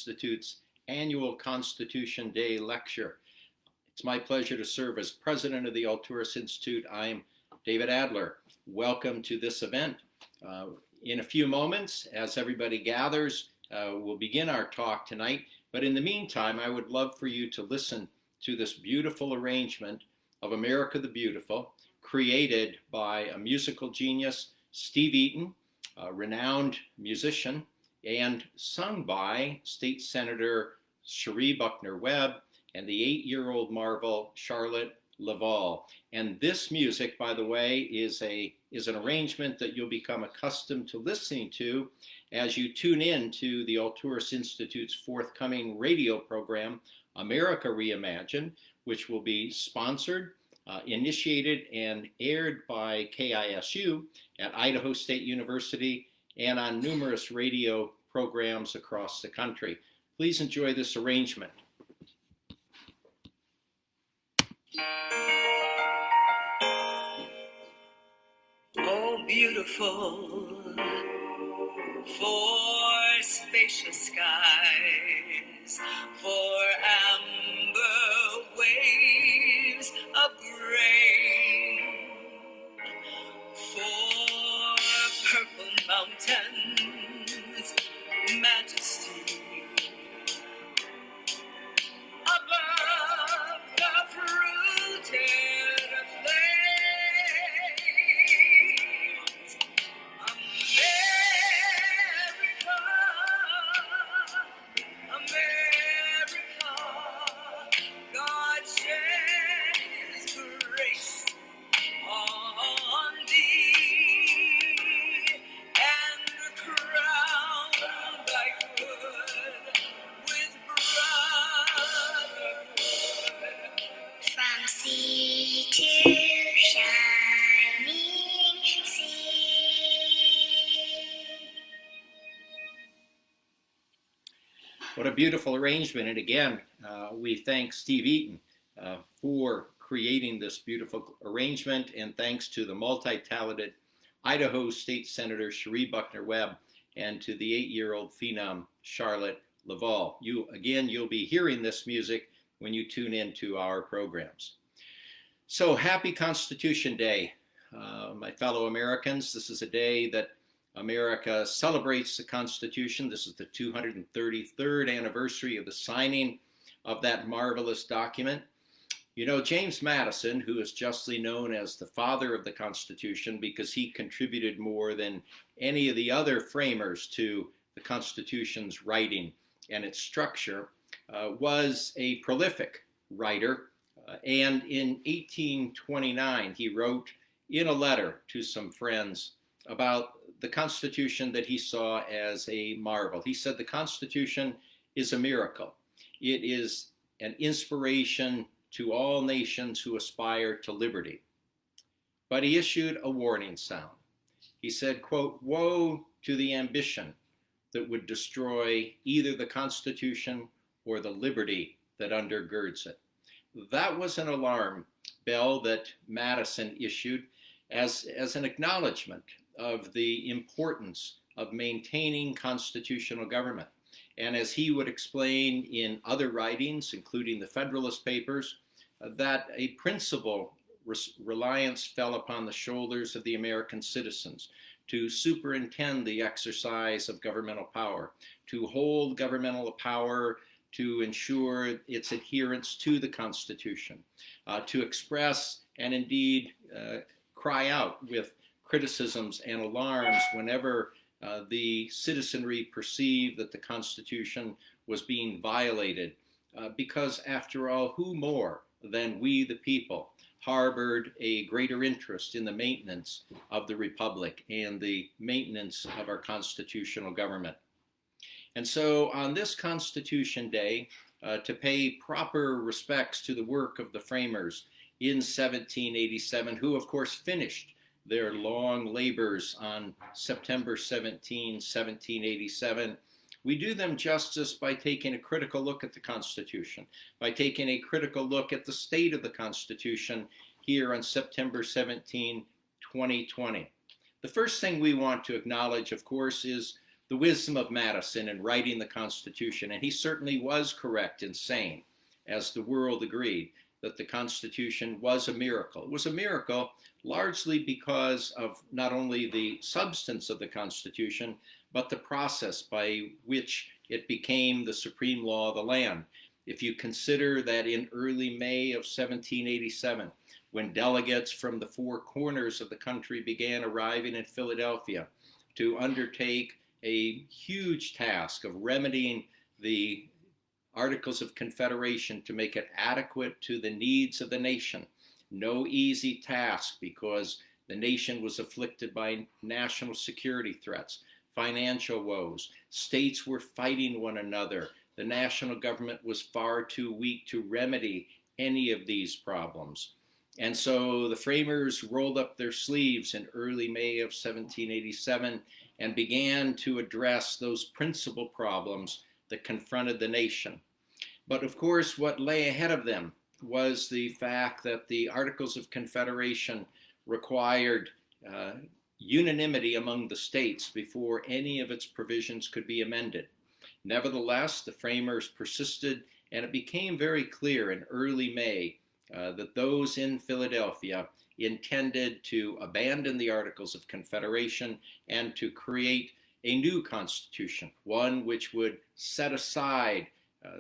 Institute's annual Constitution Day lecture. It's my pleasure to serve as president of the Alturas Institute. I'm David Adler. Welcome to this event. In a few moments, as everybody gathers, we'll begin our talk tonight. But in the meantime, I would love for you to listen to this beautiful arrangement of America the Beautiful, created by a musical genius, Steve Eaton, a renowned musician, and sung by State Senator Cherie Buckner Webb and the 8-year-old marvel Charlotte Laval. And this music, by the way, is an arrangement that you'll become accustomed to listening to as you tune in to the Alturas Institute's forthcoming radio program, America Reimagined, which will be sponsored, initiated, and aired by KISU at Idaho State University and on numerous radio programs across the country. Please enjoy this arrangement. Oh, beautiful, for spacious skies, for amber waves of grain, for purple mountains, majesty above the fruited plains. America, America, God shed His grace on thee, and crown thy good with brotherhood. From sea to shining sea. What a beautiful arrangement. And again, we thank Steve Eaton for creating this beautiful arrangement, and thanks to the multi-talented Idaho State Senator Cherie Buckner Webb and to the 8-year-old phenom Charlotte Laval. You'll be hearing this music when you tune into our programs. So happy Constitution Day, my fellow Americans. This is a day that America celebrates the Constitution. This is the 233rd anniversary of the signing of that marvelous document. You know, James Madison, who is justly known as the father of the Constitution because he contributed more than any of the other framers to the Constitution's writing and its structure, was a prolific writer. And in 1829, he wrote in a letter to some friends about the Constitution that he saw as a marvel. He said, the Constitution is a miracle. It is an inspiration to all nations who aspire to liberty. But he issued a warning sound. He said, quote, woe to the ambition that would destroy either the Constitution or the liberty that undergirds it. That was an alarm bell that Madison issued as an acknowledgement of the importance of maintaining constitutional government. And as he would explain in other writings, including the Federalist Papers, that a principal reliance fell upon the shoulders of the American citizens to superintend the exercise of governmental power, to hold governmental power, to ensure its adherence to the Constitution, to express and indeed cry out with criticisms and alarms whenever the citizenry perceived that the Constitution was being violated. Because after all, who more than we the people harbored a greater interest in the maintenance of the Republic and the maintenance of our constitutional government? And so on this Constitution Day, to pay proper respects to the work of the framers in 1787, who of course finished their long labors on September 17, 1787, we do them justice by taking a critical look at the Constitution, by taking a critical look at the state of the Constitution here on September 17, 2020. The first thing we want to acknowledge, of course, is the wisdom of Madison in writing the Constitution, and he certainly was correct in saying, as the world agreed, that the Constitution was a miracle. It was a miracle largely because of not only the substance of the Constitution, but the process by which it became the supreme law of the land. If you consider that in early May of 1787, when delegates from the four corners of the country began arriving in Philadelphia to undertake a huge task of remedying the Articles of Confederation to make it adequate to the needs of the nation. No easy task, because the nation was afflicted by national security threats, financial woes. States were fighting one another. The national government was far too weak to remedy any of these problems. And so the framers rolled up their sleeves in early May of 1787 and began to address those principal problems that confronted the nation. But of course, what lay ahead of them was the fact that the Articles of Confederation required unanimity among the states before any of its provisions could be amended. Nevertheless, the framers persisted, and it became very clear in early May that those in Philadelphia intended to abandon the Articles of Confederation and to create a new constitution, one which would set aside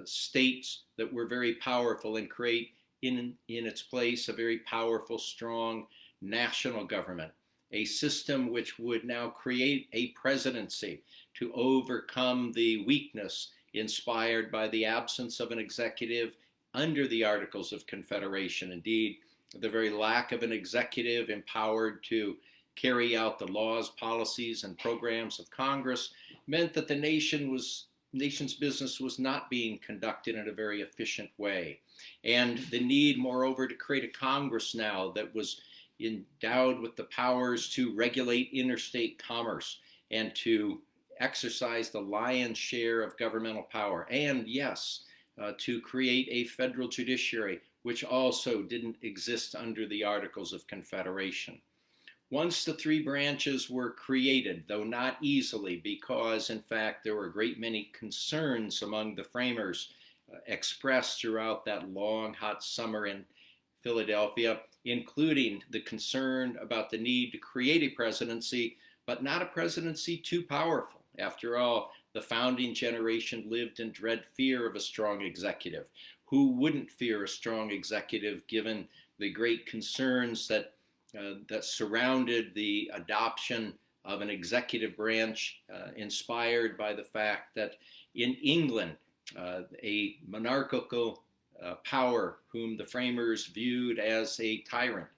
states that were very powerful and create in its place a very powerful, strong national government, a system which would now create a presidency to overcome the weakness inspired by the absence of an executive under the Articles of Confederation. Indeed, the very lack of an executive empowered to carry out the laws, policies, and programs of Congress meant that the nation's business was not being conducted in a very efficient way. And the need, moreover, to create a Congress now that was endowed with the powers to regulate interstate commerce and to exercise the lion's share of governmental power. And yes, to create a federal judiciary, which also didn't exist under the Articles of Confederation. Once the three branches were created, though not easily, because in fact there were a great many concerns among the framers expressed throughout that long, hot summer in Philadelphia, including the concern about the need to create a presidency, but not a presidency too powerful. After all, the founding generation lived in dread fear of a strong executive. Who wouldn't fear a strong executive given the great concerns that surrounded the adoption of an executive branch inspired by the fact that in England, a monarchical power whom the framers viewed as a tyrant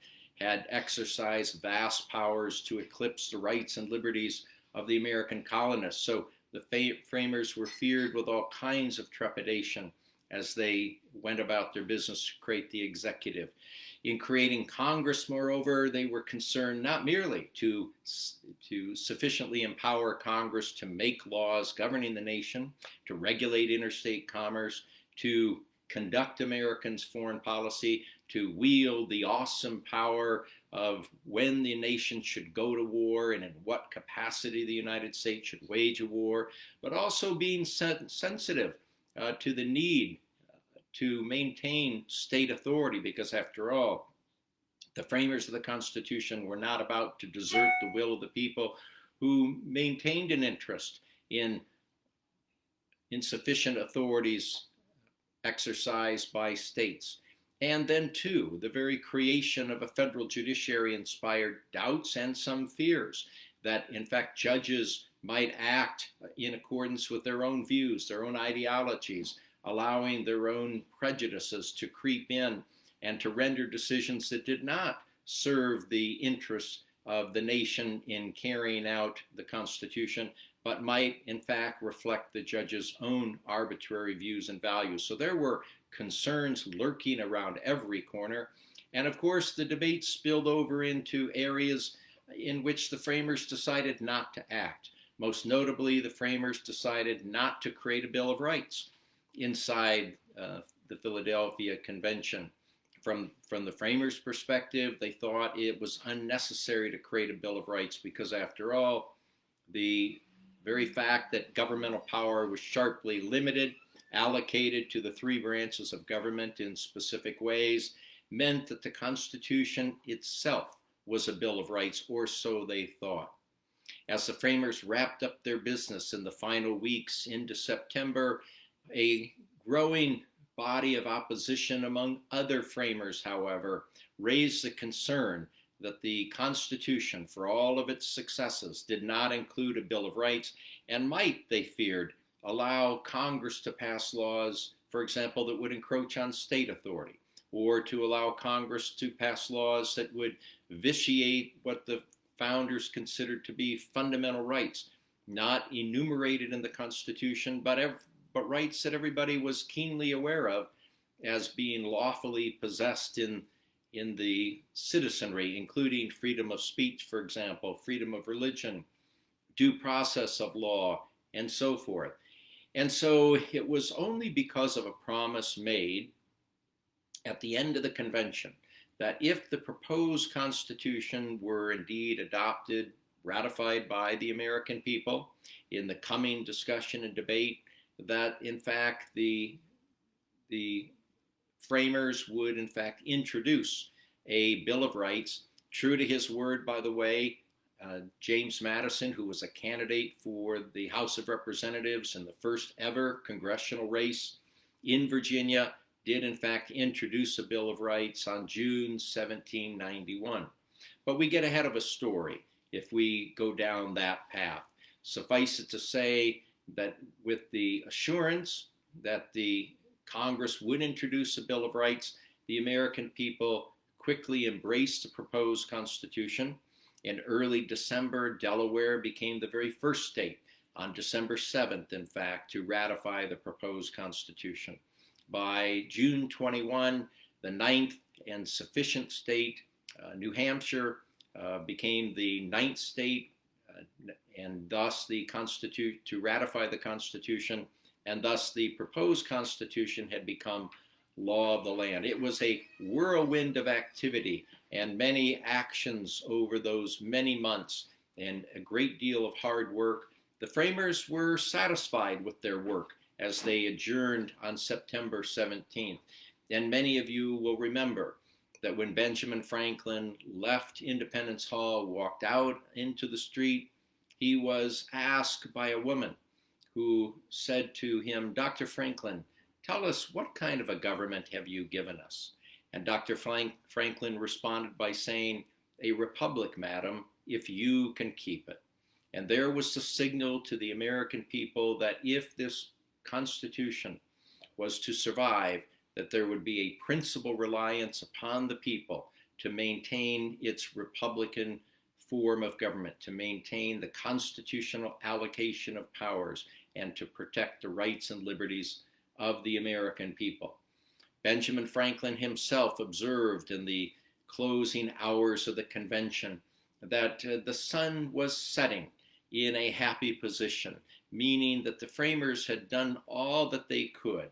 had exercised vast powers to eclipse the rights and liberties of the American colonists. So the framers were feared with all kinds of trepidation as they went about their business to create the executive. In creating Congress, moreover, they were concerned not merely to sufficiently empower Congress to make laws governing the nation, to regulate interstate commerce, to conduct Americans' foreign policy, to wield the awesome power of when the nation should go to war and in what capacity the United States should wage a war, but also being sensitive to the need to maintain state authority, because after all, the framers of the Constitution were not about to desert the will of the people, who maintained an interest in insufficient authorities exercised by states. And then, too, the very creation of a federal judiciary inspired doubts and some fears that, in fact, judges might act in accordance with their own views, their own ideologies, allowing their own prejudices to creep in and to render decisions that did not serve the interests of the nation in carrying out the Constitution, but might in fact reflect the judge's own arbitrary views and values. So there were concerns lurking around every corner. And of course, the debate spilled over into areas in which the framers decided not to act. Most notably, the framers decided not to create a Bill of Rights inside the Philadelphia Convention. From the framers' perspective, they thought it was unnecessary to create a Bill of Rights because, after all, the very fact that governmental power was sharply limited, allocated to the three branches of government in specific ways, meant that the Constitution itself was a Bill of Rights, or so they thought. As the framers wrapped up their business in the final weeks into September, a growing body of opposition among other framers, however, raised the concern that the Constitution, for all of its successes, did not include a Bill of Rights and might, they feared, allow Congress to pass laws, for example, that would encroach on state authority, or to allow Congress to pass laws that would vitiate what the founders considered to be fundamental rights, not enumerated in the Constitution, but rights that everybody was keenly aware of as being lawfully possessed in the citizenry, including freedom of speech, for example, freedom of religion, due process of law, and so forth. And so it was only because of a promise made at the end of the convention that if the proposed Constitution were indeed adopted, ratified by the American people in the coming discussion and debate, that in fact the framers would in fact introduce a Bill of Rights. True to his word, by the way, James Madison, who was a candidate for the House of Representatives in the first ever congressional race in Virginia, did in fact introduce a Bill of Rights on June 1791. But we get ahead of a story if we go down that path. Suffice it to say that with the assurance that the Congress would introduce a Bill of Rights, the American people quickly embraced the proposed Constitution. In early December, Delaware became the very first state, on December 7th, in fact, to ratify the proposed Constitution. By June 21, the ninth and sufficient state, New Hampshire, became the ninth state, and thus to ratify the Constitution, and thus the proposed Constitution had become law of the land. It was a whirlwind of activity and many actions over those many months and a great deal of hard work. The framers were satisfied with their work as they adjourned on September 17th. And many of you will remember that when Benjamin Franklin left Independence Hall, walked out into the street, he was asked by a woman who said to him, "Dr. Franklin, tell us, what kind of a government have you given us?" And Dr. Franklin responded by saying, "A republic, madam, if you can keep it." And there was the signal to the American people that if this Constitution was to survive, that there would be a principal reliance upon the people to maintain its republican form of government, to maintain the constitutional allocation of powers, and to protect the rights and liberties of the American people. Benjamin Franklin himself observed in the closing hours of the convention that the sun was setting in a happy position, meaning that the framers had done all that they could.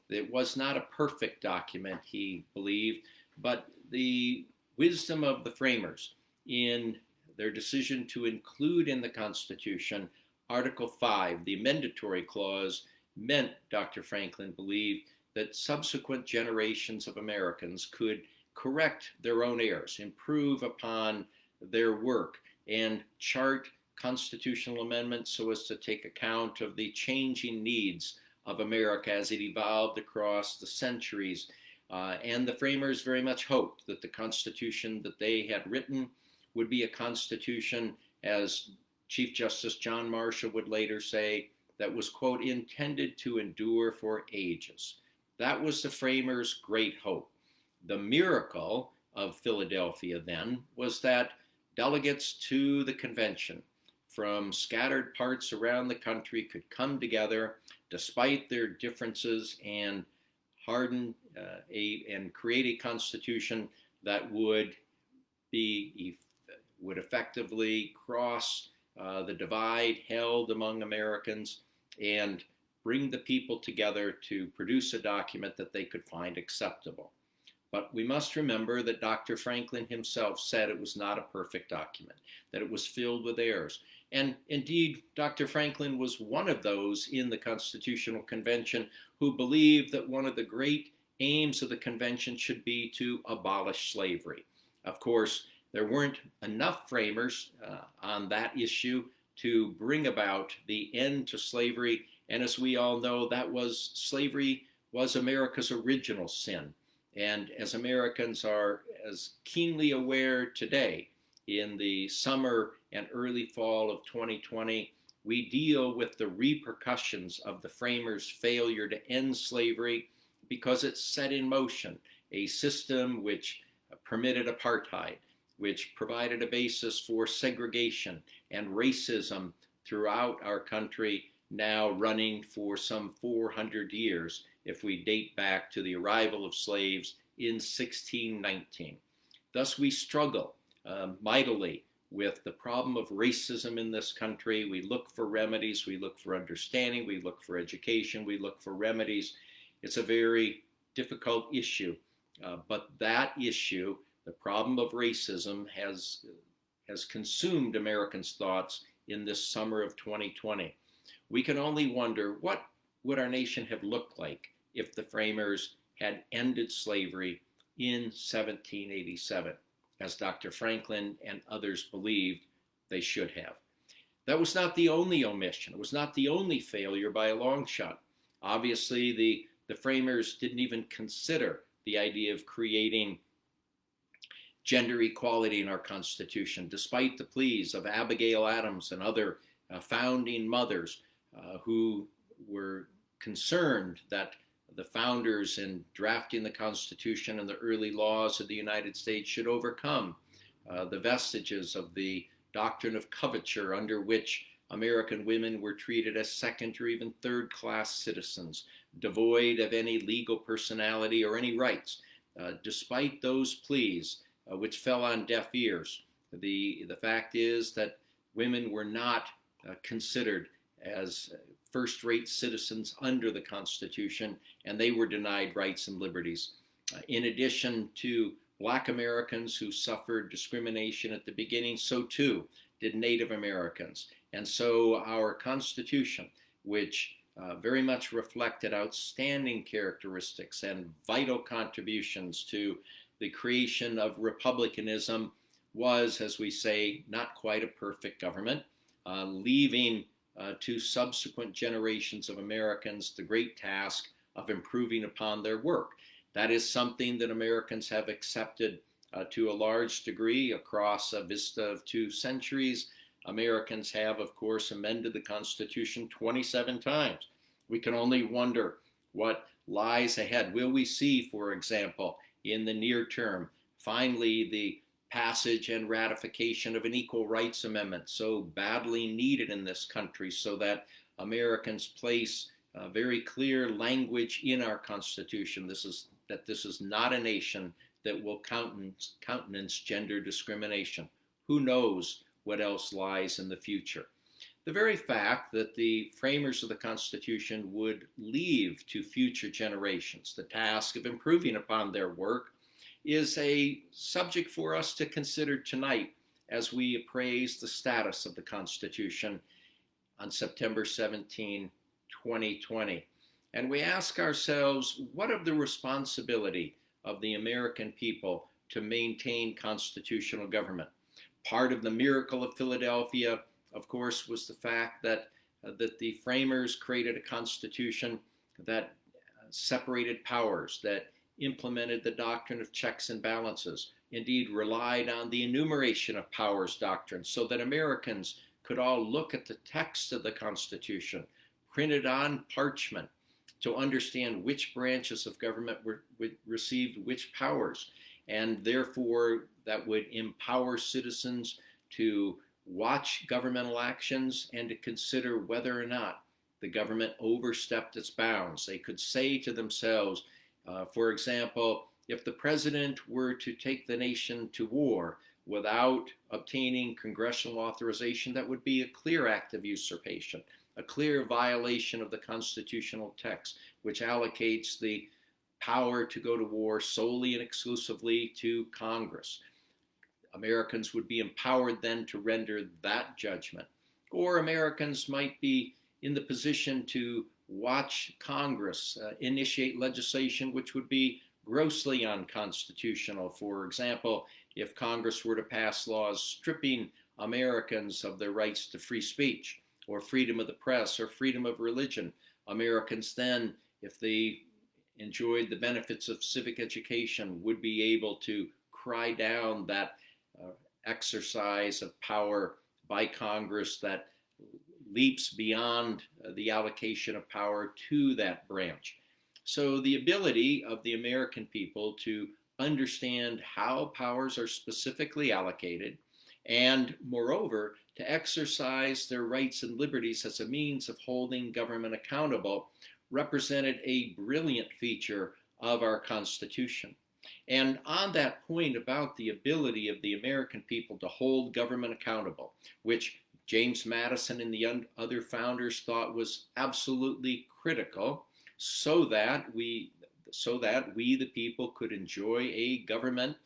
It was not a perfect document, he believed, but the wisdom of the framers in their decision to include in the Constitution Article 5, the amendatory clause, meant, Dr. Franklin believed, that subsequent generations of Americans could correct their own errors, improve upon their work, and chart constitutional amendments so as to take account of the changing needs of America as it evolved across the centuries. And the framers very much hoped that the Constitution that they had written would be a Constitution, as Chief Justice John Marshall would later say, that was, quote, intended to endure for ages. That was the framers' great hope. The miracle of Philadelphia then was that delegates to the convention from scattered parts around the country could come together despite their differences and and create a constitution that would effectively cross the divide held among Americans and bring the people together to produce a document that they could find acceptable. But we must remember that Dr. Franklin himself said it was not a perfect document, that it was filled with errors. And indeed, Dr. Franklin was one of those in the Constitutional Convention who believed that one of the great aims of the convention should be to abolish slavery. Of course, there weren't enough framers on that issue to bring about the end to slavery. And as we all know, slavery was America's original sin. And as Americans are as keenly aware today, in the summer and early fall of 2020, we deal with the repercussions of the framers' failure to end slavery because it set in motion a system which permitted apartheid, which provided a basis for segregation and racism throughout our country, now running for some 400 years if we date back to the arrival of slaves in 1619. Thus, we struggle mightily with the problem of racism in this country. We look for remedies, we look for understanding, we look for education, we look for remedies. It's a very difficult issue, but that issue, the problem of racism, has consumed Americans' thoughts in this summer of 2020. We can only wonder, what would our nation have looked like if the framers had ended slavery in 1787, as Dr. Franklin and others believed they should have. That was not the only omission. It was not the only failure by a long shot. Obviously, the framers didn't even consider the idea of creating gender equality in our Constitution, despite the pleas of Abigail Adams and other founding mothers who were concerned that the founders in drafting the Constitution and the early laws of the United States should overcome the vestiges of the doctrine of coverture, under which American women were treated as second or even third class citizens, devoid of any legal personality or any rights. Despite those pleas, which fell on deaf ears, the fact is that women were not considered as first-rate citizens under the Constitution, and they were denied rights and liberties. In addition to Black Americans who suffered discrimination at the beginning, so too did Native Americans. And so our Constitution, which very much reflected outstanding characteristics and vital contributions to the creation of republicanism, was, as we say, not quite a perfect government, leaving to subsequent generations of Americans the great task of improving upon their work. That is something that Americans have accepted to a large degree across a vista of 2 centuries. Americans have, of course, amended the Constitution 27 times. We can only wonder what lies ahead. Will we see, for example, in the near term, finally the passage and ratification of an Equal Rights Amendment, so badly needed in this country, so that Americans place very clear language in our Constitution. This is not a nation that will countenance gender discrimination. Who knows what else lies in the future? The very fact that the framers of the Constitution would leave to future generations the task of improving upon their work is a subject for us to consider tonight as we appraise the status of the Constitution on September 17, 2020. And we ask ourselves, what of the responsibility of the American people to maintain constitutional government? Part of the miracle of Philadelphia, of course, was the fact that the framers created a constitution that separated powers, that implemented the doctrine of checks and balances, indeed relied on the enumeration of powers doctrine, so that Americans could all look at the text of the Constitution, printed on parchment, to understand which branches of government received which powers, and therefore that would empower citizens to watch governmental actions and to consider whether or not the government overstepped its bounds. They could say to themselves, for example, if the president were to take the nation to war without obtaining congressional authorization, that would be a clear act of usurpation, a clear violation of the constitutional text, which allocates the power to go to war solely and exclusively to Congress. Americans would be empowered then to render that judgment. Or Americans might be in the position to watch Congress initiate legislation which would be grossly unconstitutional. For example, if Congress were to pass laws stripping Americans of their rights to free speech or freedom of the press or freedom of religion, Americans then, if they enjoyed the benefits of civic education, would be able to cry down that uh, exercise of power by Congress that leaps beyond the allocation of power to that branch. So the ability of the American people to understand how powers are specifically allocated and, moreover, to exercise their rights and liberties as a means of holding government accountable represented a brilliant feature of our Constitution. And on that point about the ability of the American people to hold government accountable, which James Madison and the other founders thought was absolutely critical so that we the people could enjoy a government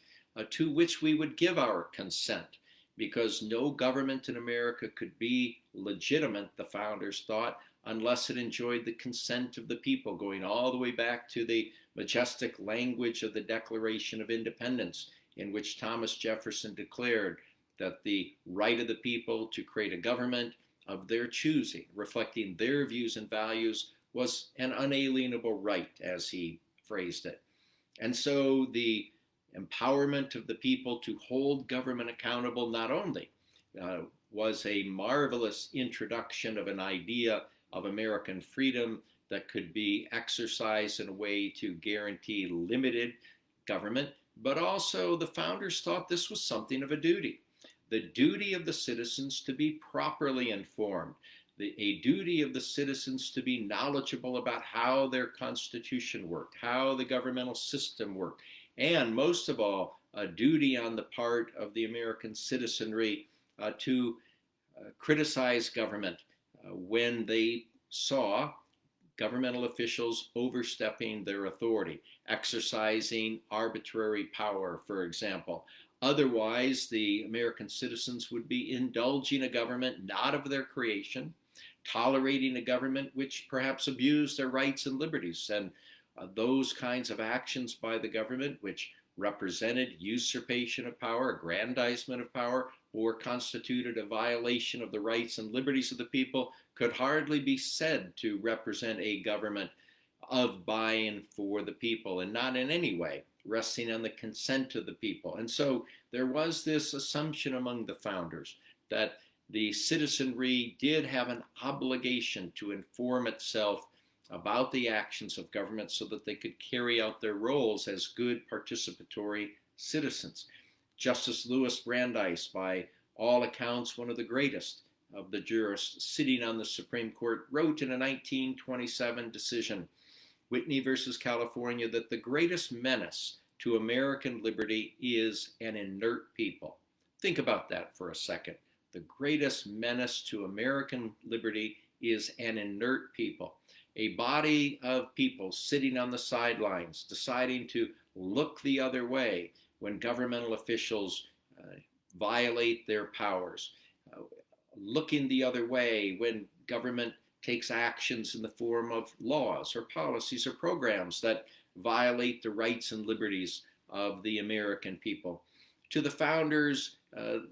to which we would give our consent, because no government in America could be legitimate, the founders thought, unless it enjoyed the consent of the people, going all the way back to the majestic language of the Declaration of Independence, in which Thomas Jefferson declared that the right of the people to create a government of their choosing, reflecting their views and values, was an unalienable right, as he phrased it. And so the empowerment of the people to hold government accountable not only was a marvelous introduction of an idea of American freedom that could be exercised in a way to guarantee limited government, but also the founders thought this was something of a duty. The duty of the citizens to be properly informed, a duty of the citizens to be knowledgeable about how their constitution worked, how the governmental system worked, and most of all, a duty on the part of the American citizenry to criticize government when they saw governmental officials overstepping their authority, exercising arbitrary power, for example. Otherwise, the American citizens would be indulging a government not of their creation, tolerating a government which perhaps abused their rights and liberties. And those kinds of actions by the government, which represented usurpation of power, aggrandizement of power, or constituted a violation of the rights and liberties of the people, could hardly be said to represent a government of by and for the people, and not in any way resting on the consent of the people. And so there was this assumption among the founders that the citizenry did have an obligation to inform itself about the actions of government so that they could carry out their roles as good participatory citizens. Justice Louis Brandeis, by all accounts one of the greatest of the jurists sitting on the Supreme Court, wrote in a 1927 decision, Whitney versus California, that the greatest menace to American liberty is an inert people. Think about that for a second. The greatest menace to American liberty is an inert people. A body of people sitting on the sidelines, deciding to look the other way when governmental officials violate their powers, looking the other way when government takes actions in the form of laws or policies or programs that violate the rights and liberties of the American people. To the founders,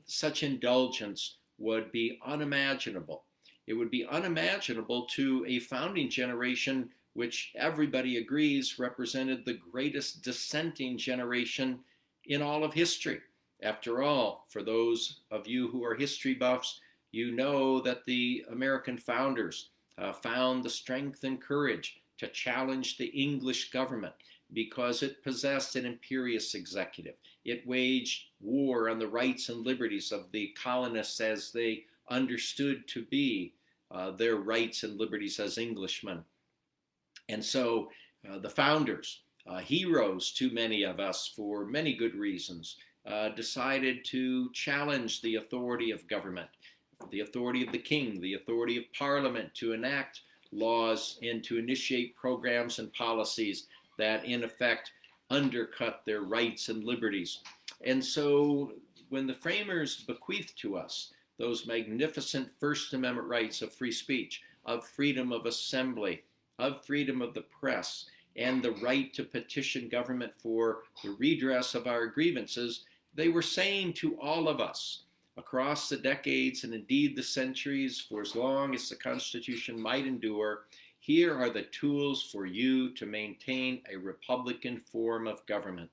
such indulgence would be unimaginable. It would be unimaginable to a founding generation which everybody agrees represented the greatest dissenting generation in all of history. After all, for those of you who are history buffs, you know that the American founders found the strength and courage to challenge the English government because it possessed an imperious executive. It waged war on the rights and liberties of the colonists as they understood to be their rights and liberties as Englishmen. And so the founders, heroes to many of us for many good reasons, decided to challenge the authority of government, the authority of the king, the authority of parliament to enact laws and to initiate programs and policies that in effect undercut their rights and liberties. And so when the framers bequeathed to us those magnificent First Amendment rights of free speech, of freedom of assembly, of freedom of the press, and the right to petition government for the redress of our grievances, they were saying to all of us across the decades and indeed the centuries, for as long as the Constitution might endure, here are the tools for you to maintain a Republican form of government.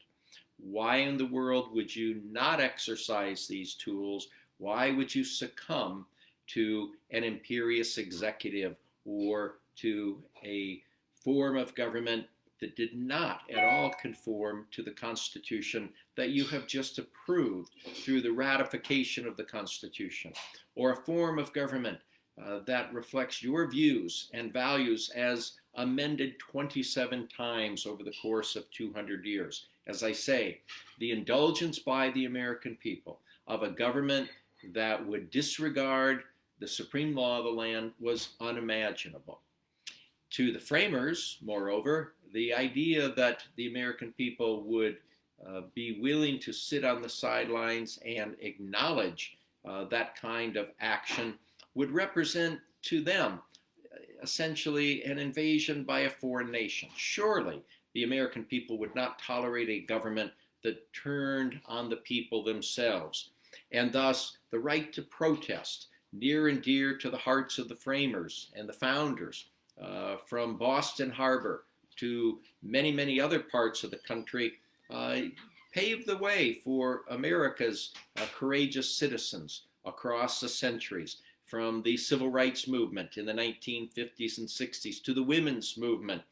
Why in the world would you not exercise these tools? Why would you succumb to an imperious executive or to a form of government that did not at all conform to the Constitution that you have just approved through the ratification of the Constitution, or a form of government that reflects your views and values as amended 27 times over the course of 200 years? As I say, the indulgence by the American people of a government that would disregard the supreme law of the land was unimaginable. To the framers, moreover, the idea that the American people would be willing to sit on the sidelines and acknowledge that kind of action would represent to them essentially an invasion by a foreign nation. Surely the American people would not tolerate a government that turned on the people themselves. And thus the right to protest, near and dear to the hearts of the framers and the founders, from Boston Harbor to many, many other parts of the country, paved the way for America's courageous citizens across the centuries, from the civil rights movement in the 1950s and 60s to the women's movement,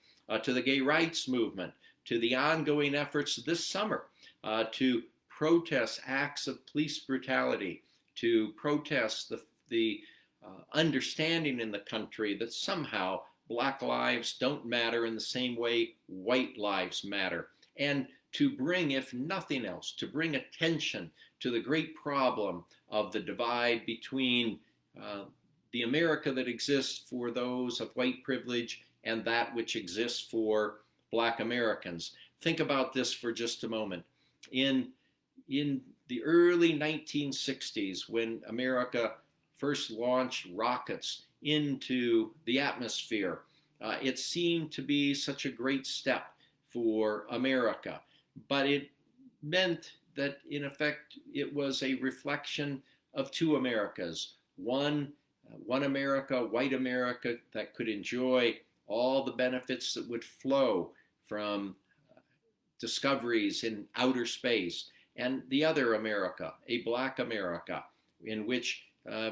to the gay rights movement, to the ongoing efforts this summer to protest acts of police brutality, to protest the understanding in the country that somehow Black lives don't matter in the same way white lives matter, and to bring, if nothing else, to bring attention to the great problem of the divide between the America that exists for those of white privilege and that which exists for Black Americans. Think about this for just a moment. In the early 1960s, when America first launched rockets into the atmosphere, it seemed to be such a great step for America. But it meant that, in effect, it was a reflection of two Americas. One America, white America, that could enjoy all the benefits that would flow from discoveries in outer space, and the other America, a Black America, in which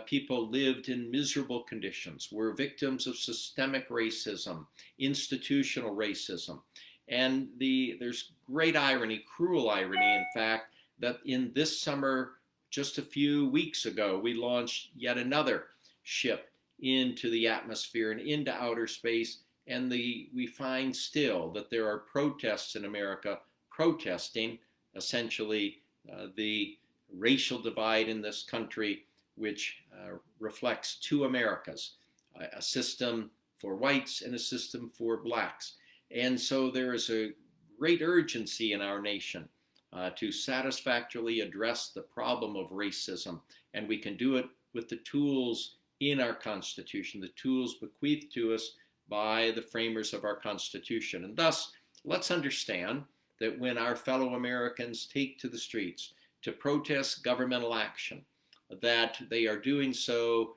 people lived in miserable conditions, were victims of systemic racism, institutional racism. And there's great irony, cruel irony, in fact, that in this summer, just a few weeks ago, we launched yet another ship into the atmosphere and into outer space. And we find still that there are protests in America protesting essentially the racial divide in this country, which reflects two Americas, a system for whites and a system for Blacks. And so there is a great urgency in our nation to satisfactorily address the problem of racism. And we can do it with the tools in our Constitution, the tools bequeathed to us by the framers of our Constitution. And thus, let's understand that when our fellow Americans take to the streets to protest governmental action, that they are doing so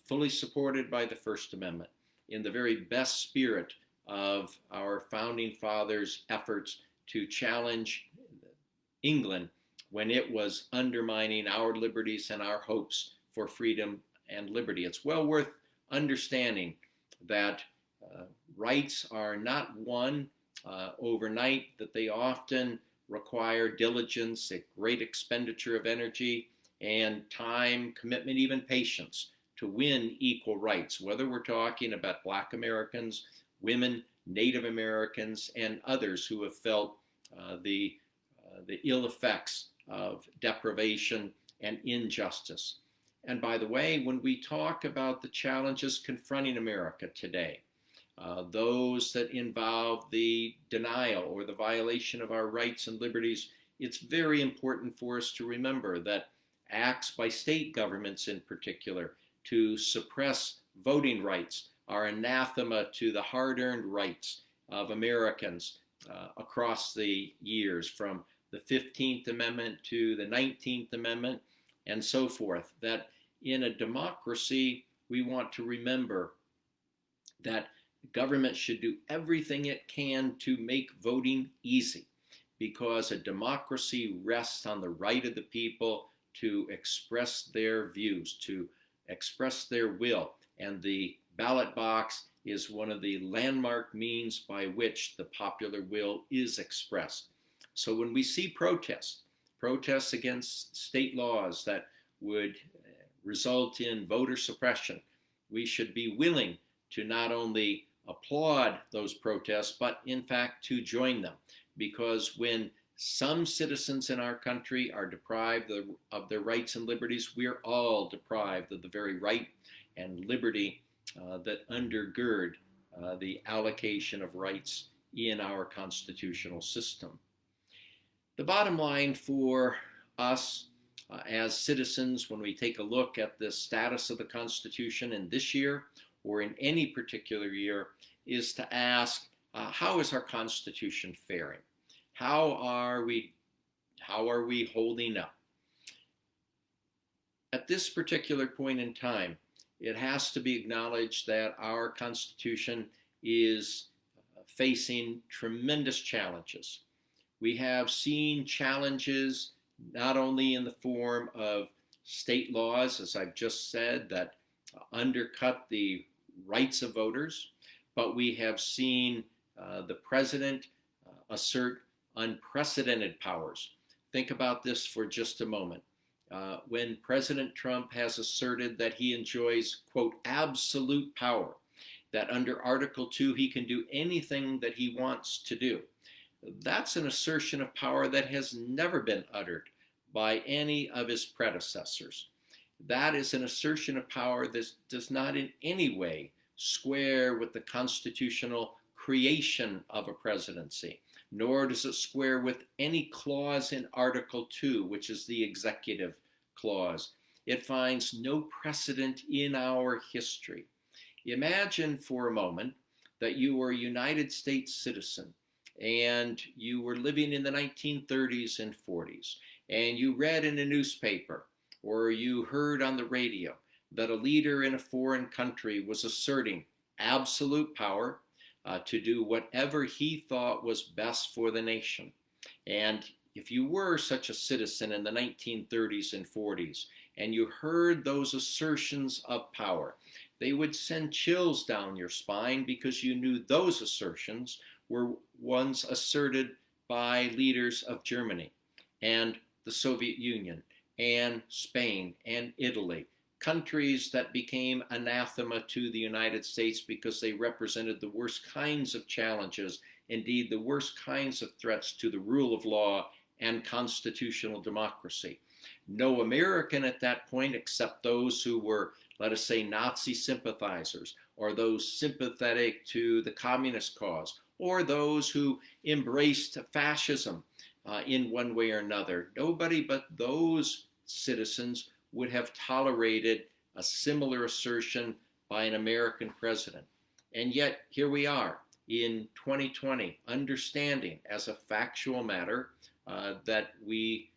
fully supported by the First Amendment, in the very best spirit of our founding fathers' efforts to challenge England when it was undermining our liberties and our hopes for freedom and liberty. It's well worth understanding that rights are not won overnight, that they often require diligence, a great expenditure of energy and time, commitment, even patience to win equal rights, whether we're talking about Black Americans, women, Native Americans, and others who have felt the ill effects of deprivation and injustice. And by the way, when we talk about the challenges confronting America today, those that involve the denial or the violation of our rights and liberties, it's very important for us to remember that acts by state governments in particular to suppress voting rights are anathema to the hard-earned rights of Americans across the years, from the 15th Amendment to the 19th Amendment and so forth. That in a democracy, we want to remember that government should do everything it can to make voting easy, because a democracy rests on the right of the people to express their views, to express their will. And the ballot box is one of the landmark means by which the popular will is expressed. So when we see protests against state laws that would result in voter suppression, we should be willing to not only applaud those protests, but in fact to join them. Because when some citizens in our country are deprived of their rights and liberties, we're all deprived of the very right and liberty that undergird the allocation of rights in our constitutional system. The bottom line for us as citizens, when we take a look at the status of the Constitution in this year or in any particular year, is to ask, how is our Constitution faring? How are we holding up? At this particular point in time, it has to be acknowledged that our Constitution is facing tremendous challenges. We have seen challenges not only in the form of state laws, as I've just said, that undercut the rights of voters, but we have seen the president assert unprecedented powers. Think about this for just a moment. When President Trump has asserted that he enjoys, quote, absolute power, that under Article 2 he can do anything that he wants to do. That's an assertion of power that has never been uttered by any of his predecessors. That is an assertion of power that does not in any way square with the constitutional creation of a presidency, nor does it square with any clause in Article 2, which is the executive clause. It finds no precedent in our history. Imagine for a moment that you were a United States citizen and you were living in the 1930s and 40s, and you read in a newspaper or you heard on the radio that a leader in a foreign country was asserting absolute power to do whatever he thought was best for the nation. And if you were such a citizen in the 1930s and 40s, and you heard those assertions of power, they would send chills down your spine, because you knew those assertions were ones asserted by leaders of Germany and the Soviet Union and Spain and Italy, countries that became anathema to the United States because they represented the worst kinds of challenges, indeed the worst kinds of threats to the rule of law and constitutional democracy. No American at that point, except those who were, let us say, Nazi sympathizers, or those sympathetic to the communist cause, or those who embraced fascism in one way or another. Nobody but those citizens would have tolerated a similar assertion by an American president. And yet, here we are in 2020, understanding as a factual matter that we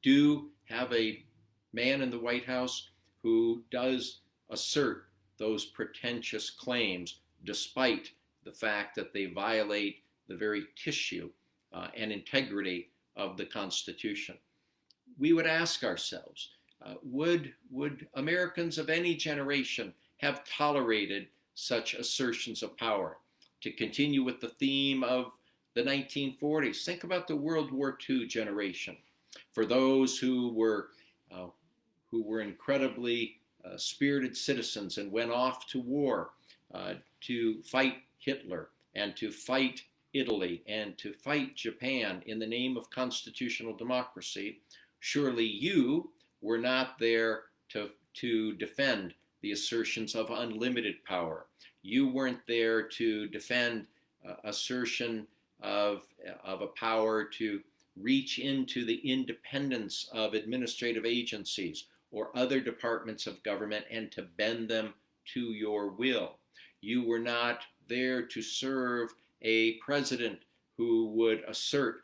do have a man in the White House who does assert those pretentious claims, despite the fact that they violate the very tissue and integrity of the Constitution. We would ask ourselves, would Americans of any generation have tolerated such assertions of power? To continue with the theme of the 1940s, think about the World War II generation. For those who were incredibly spirited citizens and went off to war to fight Hitler and to fight Italy and to fight Japan in the name of constitutional democracy, surely you were not there to defend the assertions of unlimited power. You weren't there to defend assertion of a power to reach into the independence of administrative agencies or other departments of government and to bend them to your will. You were not there to serve a president who would assert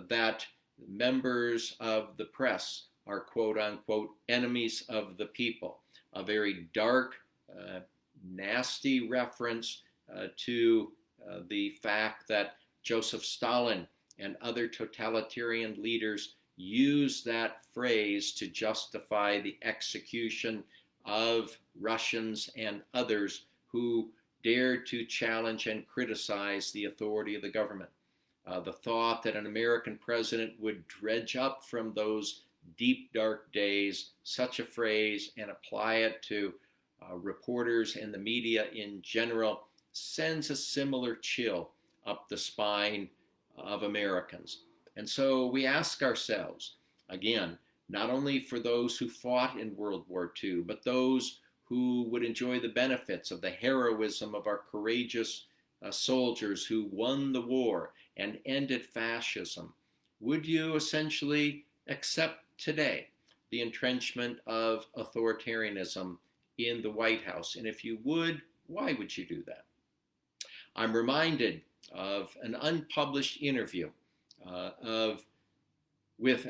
that members of the press are quote unquote enemies of the people. A very dark, nasty reference to the fact that Joseph Stalin and other totalitarian leaders use that phrase to justify the execution of Russians and others who dared to challenge and criticize the authority of the government. The thought that an American president would dredge up from those deep, dark days such a phrase and apply it to reporters and the media in general sends a similar chill up the spine of Americans. And so we ask ourselves, again, not only for those who fought in World War II, but those who would enjoy the benefits of the heroism of our courageous soldiers who won the war and ended fascism. Would you essentially accept today the entrenchment of authoritarianism in the White House? And if you would, why would you do that? I'm reminded of an unpublished interview with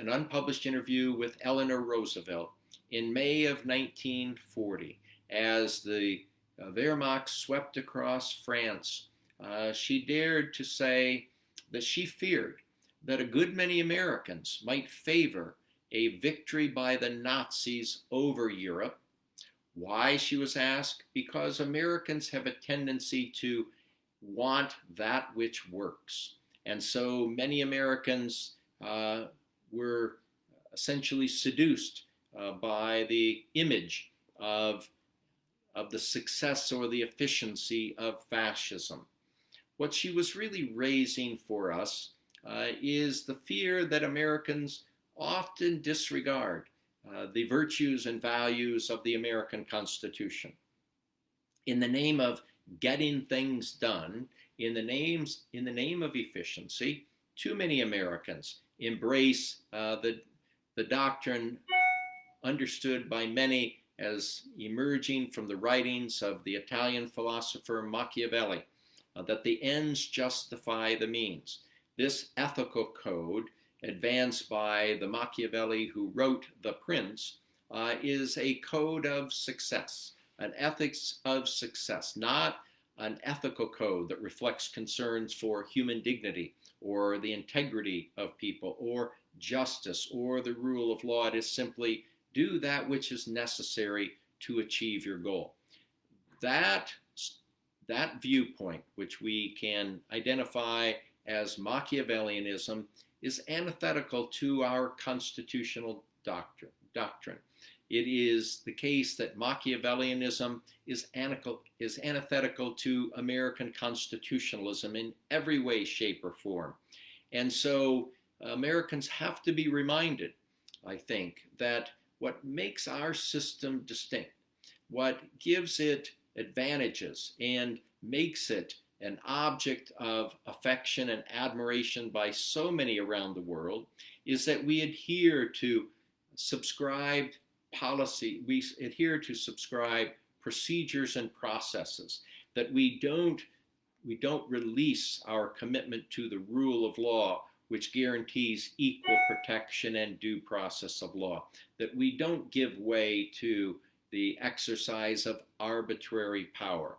Eleanor Roosevelt in May of 1940 as the Wehrmacht swept across France. She dared to say that she feared that a good many Americans might favor a victory by the Nazis over Europe. Why, she was asked? Because Americans have a tendency to want that which works. And so many Americans were essentially seduced by the image of the success or the efficiency of fascism. What she was really raising for us is the fear that Americans often disregard the virtues and values of the American Constitution. In the name of getting things done, in the name of efficiency, too many Americans embrace the doctrine understood by many as emerging from the writings of the Italian philosopher Machiavelli, that the ends justify the means. This ethical code, advanced by the Machiavelli who wrote The Prince, is a code of success, an ethics of success, not an ethical code that reflects concerns for human dignity or the integrity of people or justice or the rule of law. It is simply do that which is necessary to achieve your goal. That viewpoint, which we can identify as Machiavellianism, is antithetical to our constitutional doctrine. It is the case that Machiavellianism is antithetical to American constitutionalism in every way, shape, or form. And so Americans have to be reminded, I think, that what makes our system distinct, what gives it advantages and makes it an object of affection and admiration by so many around the world, is that we adhere to subscribed policy, we adhere to subscribed procedures and processes, that we don't release our commitment to the rule of law, which guarantees equal protection and due process of law, that we don't give way to the exercise of arbitrary power.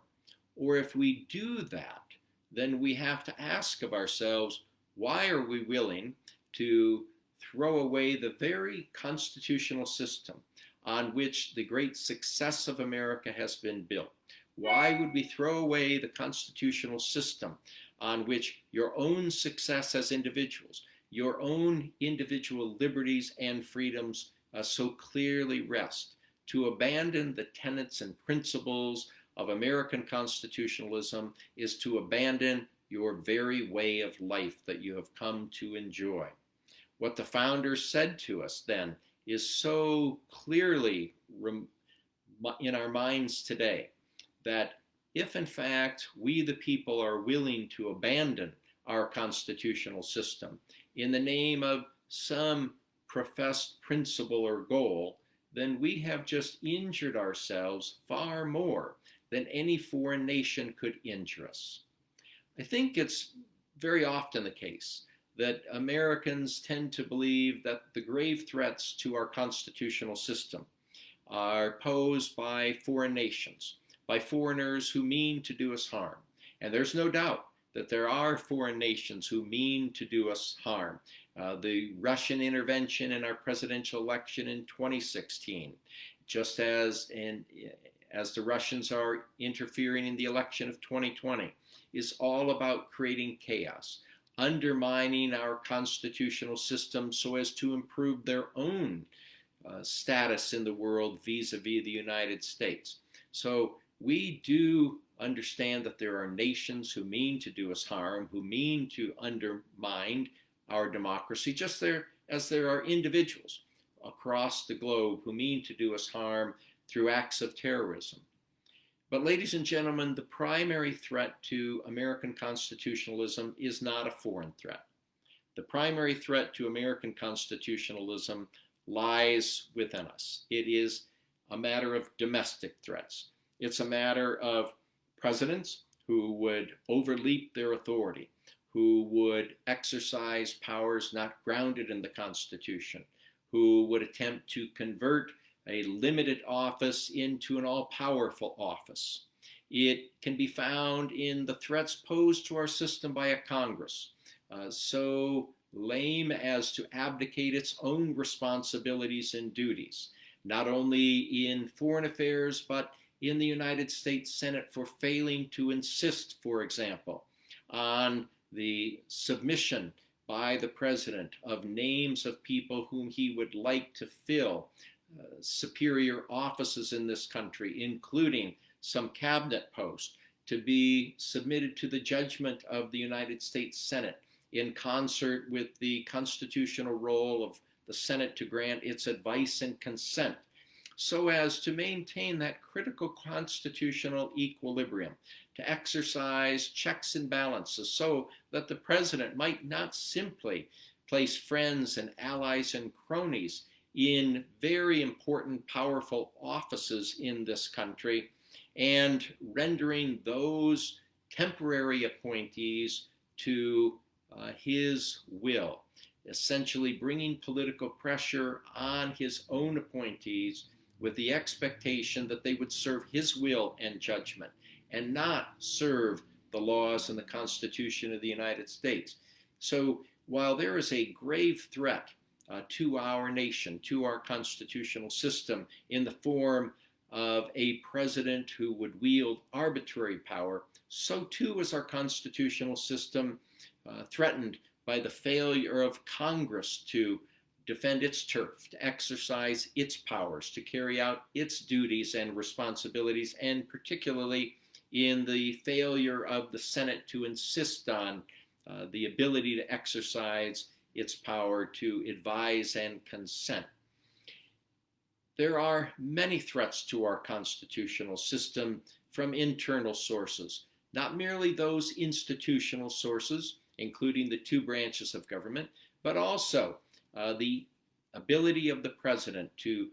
Or if we do that, then we have to ask of ourselves, why are we willing to throw away the very constitutional system on which the great success of America has been built? Why would we throw away the constitutional system on which your own success as individuals, your own individual liberties and freedoms so clearly rest, to abandon the tenets and principles of American constitutionalism is to abandon your very way of life that you have come to enjoy. What the founders said to us then is so clearly in our minds today, that if in fact we the people are willing to abandon our constitutional system in the name of some professed principle or goal, then we have just injured ourselves far more than any foreign nation could injure us. I think it's very often the case that Americans tend to believe that the grave threats to our constitutional system are posed by foreign nations, by foreigners who mean to do us harm. And there's no doubt that there are foreign nations who mean to do us harm. The Russian intervention in our presidential election in 2016, just as the Russians are interfering in the election of 2020, is all about creating chaos, undermining our constitutional system so as to improve their own status in the world vis-a-vis the United States. So we do understand that there are nations who mean to do us harm, who mean to undermine our democracy, just as there are individuals across the globe who mean to do us harm through acts of terrorism. But ladies and gentlemen, the primary threat to American constitutionalism is not a foreign threat. The primary threat to American constitutionalism lies within us. It is a matter of domestic threats. It's a matter of presidents who would overleap their authority, who would exercise powers not grounded in the Constitution, who would attempt to convert a limited office into an all-powerful office. It can be found in the threats posed to our system by a Congress, so lame as to abdicate its own responsibilities and duties, not only in foreign affairs, but in the United States Senate for failing to insist, for example, on the submission by the president of names of people whom he would like to fill superior offices in this country, including some cabinet posts, to be submitted to the judgment of the United States Senate in concert with the constitutional role of the Senate to grant its advice and consent, so as to maintain that critical constitutional equilibrium, to exercise checks and balances so that the president might not simply place friends and allies and cronies in very important, powerful offices in this country and rendering those temporary appointees to his will, essentially bringing political pressure on his own appointees with the expectation that they would serve his will and judgment and not serve the laws and the Constitution of the United States. So while there is a grave threat to our nation, to our constitutional system in the form of a president who would wield arbitrary power, so too is our constitutional system threatened by the failure of Congress to defend its turf, to exercise its powers, to carry out its duties and responsibilities, and particularly in the failure of the Senate to insist on the ability to exercise its power to advise and consent. There are many threats to our constitutional system from internal sources, not merely those institutional sources, including the two branches of government, but also the ability of the president to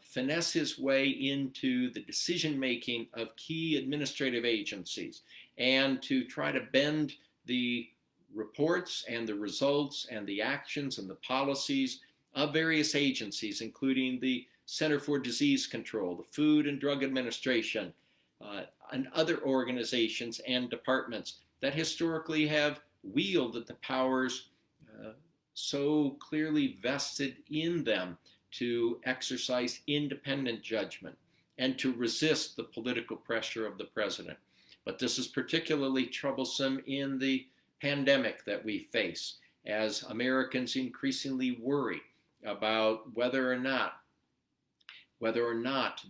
finesse his way into the decision-making of key administrative agencies and to try to bend the reports and the results and the actions and the policies of various agencies, including the Center for Disease Control, the Food and Drug Administration, and other organizations and departments that historically have wielded the powers so clearly vested in them to exercise independent judgment and to resist the political pressure of the president. But this is particularly troublesome in the pandemic that we face, as Americans increasingly worry about whether or not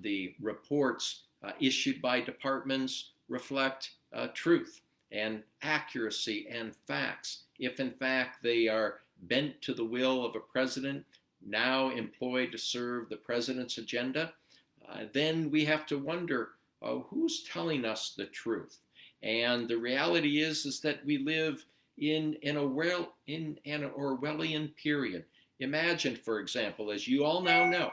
the reports issued by departments reflect truth and accuracy and facts. If in fact they are bent to the will of a president now employed to serve the president's agenda, then we have to wonder who's telling us the truth. And the reality is that we live in an Orwellian period. Imagine, for example, as you all now know,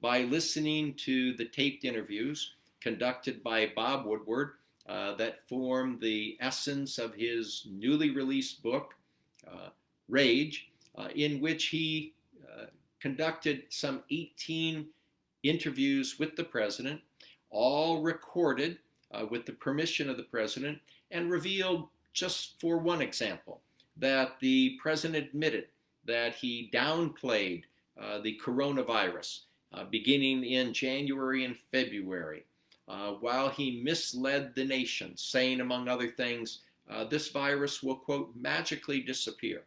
by listening to the taped interviews conducted by Bob Woodward that form the essence of his newly released book, Rage, in which he conducted some 18 interviews with the president, all recorded with the permission of the president, and revealed, just for one example, that the president admitted that he downplayed the coronavirus beginning in January and February, while he misled the nation, saying, among other things, this virus will, quote, magically disappear,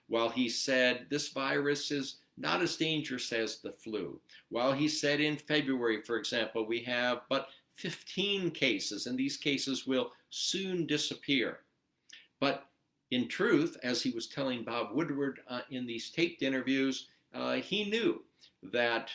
while he said this virus is not as dangerous as the flu, while he said in February, for example, we have but 15 cases, and these cases will soon disappear. But in truth, as he was telling Bob Woodward in these taped interviews, he knew that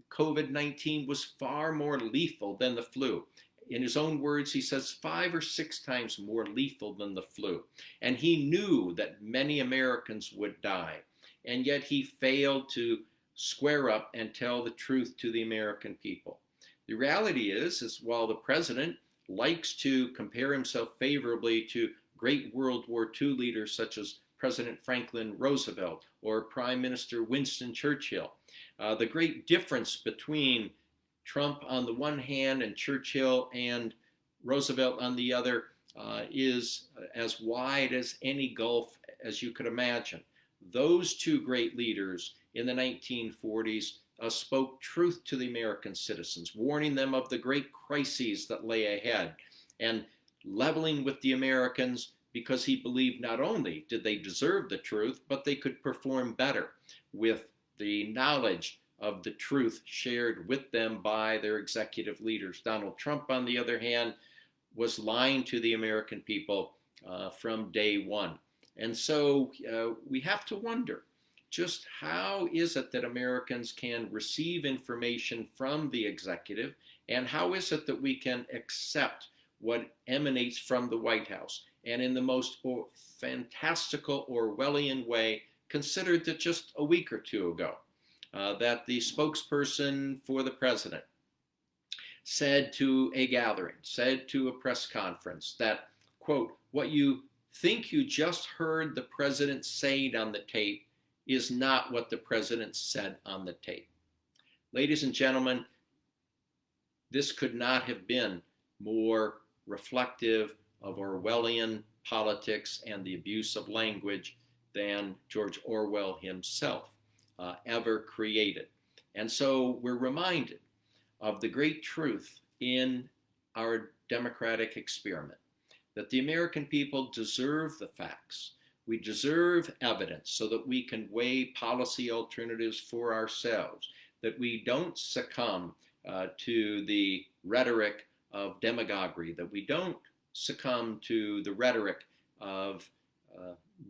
COVID-19 was far more lethal than the flu. In his own words, he says 5 or 6 times more lethal than the flu. And he knew that many Americans would die. And yet he failed to square up and tell the truth to the American people. The reality is while the president likes to compare himself favorably to great World War II leaders such as President Franklin Roosevelt or Prime Minister Winston Churchill, the great difference between Trump on the one hand and Churchill and Roosevelt on the other is as wide as any gulf as you could imagine. Those two great leaders in the 1940s spoke truth to the American citizens, warning them of the great crises that lay ahead and leveling with the Americans because he believed not only did they deserve the truth, but they could perform better with the knowledge of the truth shared with them by their executive leaders. Donald Trump, on the other hand, was lying to the American people from day one. And so we have to wonder, just how is it that Americans can receive information from the executive, and how is it that we can accept what emanates from the White House? And in the most fantastical Orwellian way, considered that just a week or two ago, that the spokesperson for the president said to a gathering, said to a press conference that, quote, what you think you just heard the president saying on the tape is not what the president said on the tape. Ladies and gentlemen, this could not have been more reflective of Orwellian politics and the abuse of language than George Orwell himself ever created. And so we're reminded of the great truth in our democratic experiment, that the American people deserve the facts. We deserve evidence so that we can weigh policy alternatives for ourselves, that we don't succumb to the rhetoric of demagoguery, that we don't succumb to the rhetoric of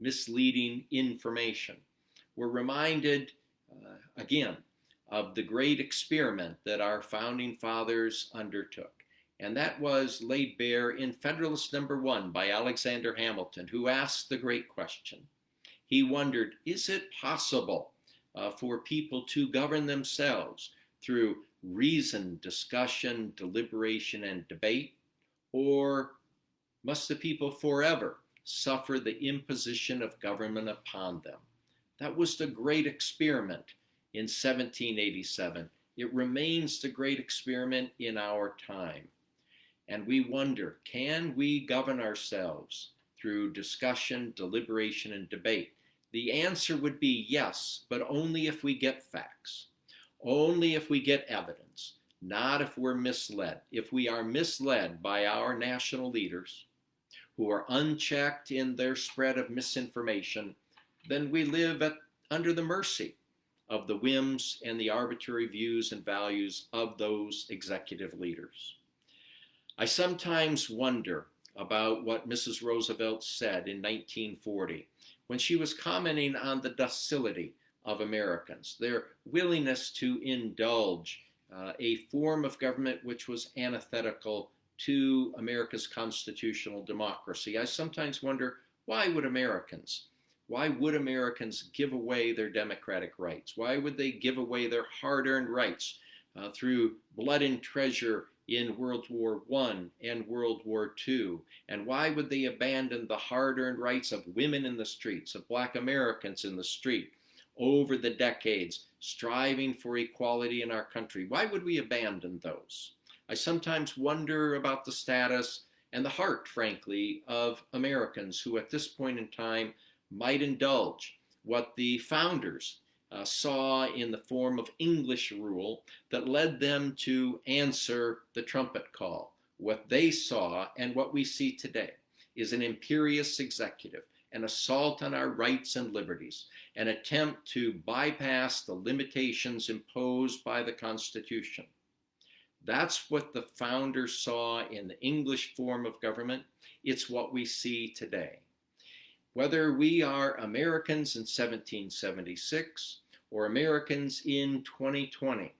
misleading information. We're reminded, again, of the great experiment that our founding fathers undertook. And that was laid bare in Federalist Number 1 by Alexander Hamilton, who asked the great question. He wondered, is it possible for people to govern themselves through reason, discussion, deliberation, and debate? Or must the people forever suffer the imposition of government upon them? That was the great experiment in 1787. It remains the great experiment in our time. And we wonder, can we govern ourselves through discussion, deliberation, and debate? The answer would be yes, but only if we get facts, only if we get evidence, not if we're misled. If we are misled by our national leaders who are unchecked in their spread of misinformation, then we live under the mercy of the whims and the arbitrary views and values of those executive leaders. I sometimes wonder about what Mrs. Roosevelt said in 1940 when she was commenting on the docility of Americans, their willingness to indulge a form of government which was antithetical to America's constitutional democracy. I sometimes wonder Why would Americans? Why would Americans give away their democratic rights? Why would they give away their hard-earned rights through blood and treasure in World War I and World War II? And why would they abandon the hard-earned rights of women in the streets, of Black Americans in the street, over the decades, striving for equality in our country? Why would we abandon those? I sometimes wonder about the status and the heart, frankly, of Americans who at this point in time might indulge what the founders saw in the form of English rule that led them to answer the trumpet call. What they saw and what we see today is an imperious executive, an assault on our rights and liberties, an attempt to bypass the limitations imposed by the Constitution. That's what the founders saw in the English form of government. It's what we see today. Whether we are Americans in 1776 or Americans in 2020,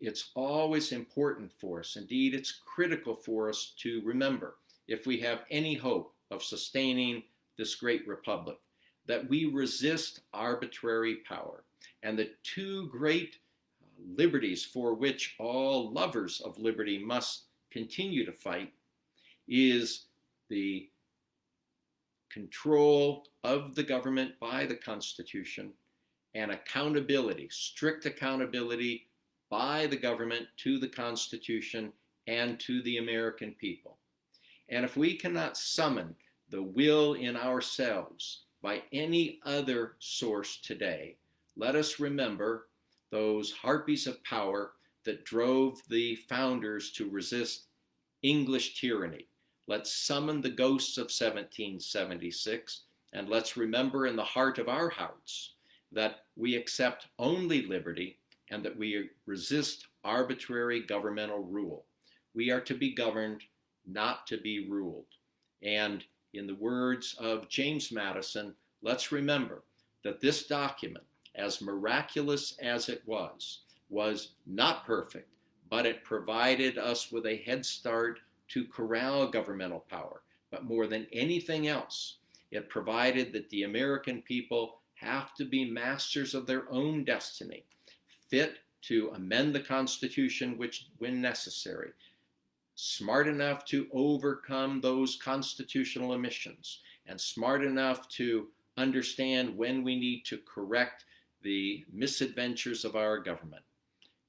it's always important for us. Indeed, it's critical for us to remember, if we have any hope of sustaining this great republic, that we resist arbitrary power. And the two great liberties for which all lovers of liberty must continue to fight is the control of the government by the Constitution and accountability, strict accountability by the government to the Constitution and to the American people. And if we cannot summon the will in ourselves by any other source today, let us remember those harpies of power that drove the founders to resist English tyranny. Let's summon the ghosts of 1776, and let's remember in the heart of our hearts that we accept only liberty and that we resist arbitrary governmental rule. We are to be governed, not to be ruled. And in the words of James Madison, let's remember that this document, as miraculous as it was not perfect, but it provided us with a head start to corral governmental power. But more than anything else, it provided that the American people have to be masters of their own destiny, fit to amend the Constitution when necessary, smart enough to overcome those constitutional omissions, and smart enough to understand when we need to correct the misadventures of our government.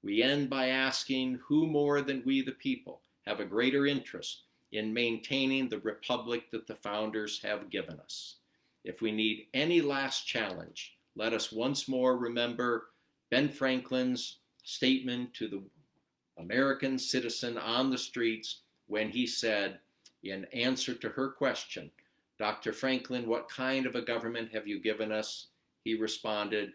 We end by asking, who more than we the people have a greater interest in maintaining the republic that the founders have given us? If we need any last challenge, let us once more remember Ben Franklin's statement to the American citizen on the streets when he said, in answer to her question, "Dr. Franklin, what kind of a government have you given us?" He responded,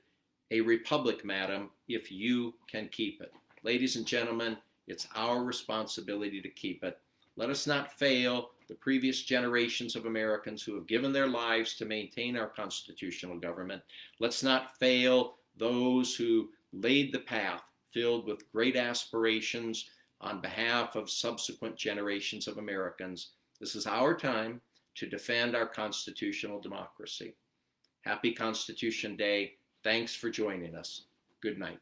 "A republic, madam, if you can keep it." Ladies and gentlemen, it's our responsibility to keep it. Let us not fail the previous generations of Americans who have given their lives to maintain our constitutional government. Let's not fail those who laid the path filled with great aspirations on behalf of subsequent generations of Americans. This is our time to defend our constitutional democracy. Happy Constitution Day. Thanks for joining us. Good night.